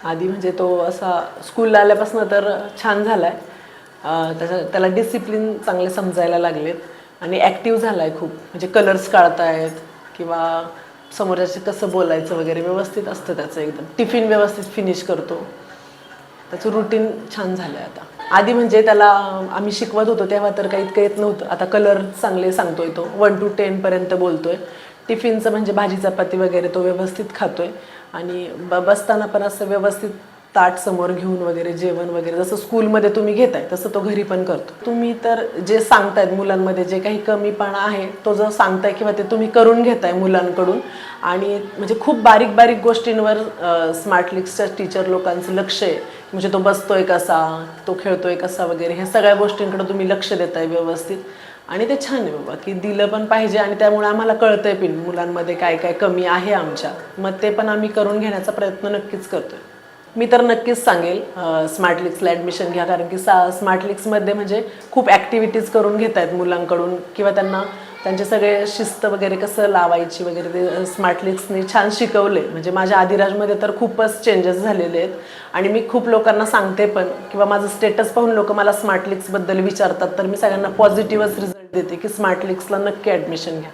आधी म्हणजे तो असा स्कूलला आल्यापासून तर छान झालाय. त्याला डिसिप्लिन चांगले समजायला लागलेत आणि ॲक्टिव्ह झालाय खूप. म्हणजे कलर्स काढतायत किंवा समोरच्याशी कसं बोलायचं वगैरे व्यवस्थित असतं त्याचं एकदम. टिफिन व्यवस्थित फिनिश करतो. त्याचं रुटीन छान झालं आहे आता. आधी म्हणजे त्याला आम्ही शिकवत होतो तेव्हा तर काही इतकं येत नव्हतं. आता कलर चांगले सांगतोय तो. 1 to 10 पर्यंत बोलतोय. टिफिनचं म्हणजे भाजी चपाती वगैरे तो व्यवस्थित खातोय आणि बसताना पण असं व्यवस्थित ताट समोर घेऊन वगैरे जेवण वगैरे जसं स्कूलमध्ये तुम्ही घेताय तसं तो घरी पण करतो. तुम्ही तर जे सांगतायत मुलांमध्ये जे काही कमीपणा आहे तो जो सांगताय किंवा ते तुम्ही करून घेताय मुलांकडून आणि म्हणजे खूप बारीक बारीक गोष्टींवर स्मार्ट लिंक्सच्या टीचर लोकांचं लक्ष आहे. म्हणजे तो बसतोय कसा, तो खेळतोय कसा वगैरे ह्या सगळ्या गोष्टींकडे तुम्ही लक्ष देताय व्यवस्थित आणि ते छान आहे बाबा की दिलं पण पाहिजे आणि त्यामुळे आम्हाला कळतंय पण मुलांमध्ये काय काय कमी आहे आमच्या. मग ते पण आम्ही करून घेण्याचा प्रयत्न नक्कीच करतोय. मी तर नक्कीच सांगेल स्मार्ट लिंक्सला ॲडमिशन घ्या कारण की स्मार्ट लिंक्समध्ये म्हणजे खूप ॲक्टिव्हिटीज करून घेत आहेत मुलांकडून किंवा त्यांना त्यांचे सगळे शिस्त वगैरे कसं लावायची वगैरे ते स्मार्ट लिंक्सने छान शिकवले. म्हणजे माझ्या आदिराजमध्ये तर खूपच चेंजेस झालेले आहेत आणि मी खूप लोकांना सांगते पण किंवा माझं स्टेटस पाहून लोक मला स्मार्ट लिंक्सबद्दल विचारतात तर मी सगळ्यांना पॉझिटिव्हच रिझल्ट देते की स्मार्ट लिंक्सला नक्की ॲडमिशन घ्या.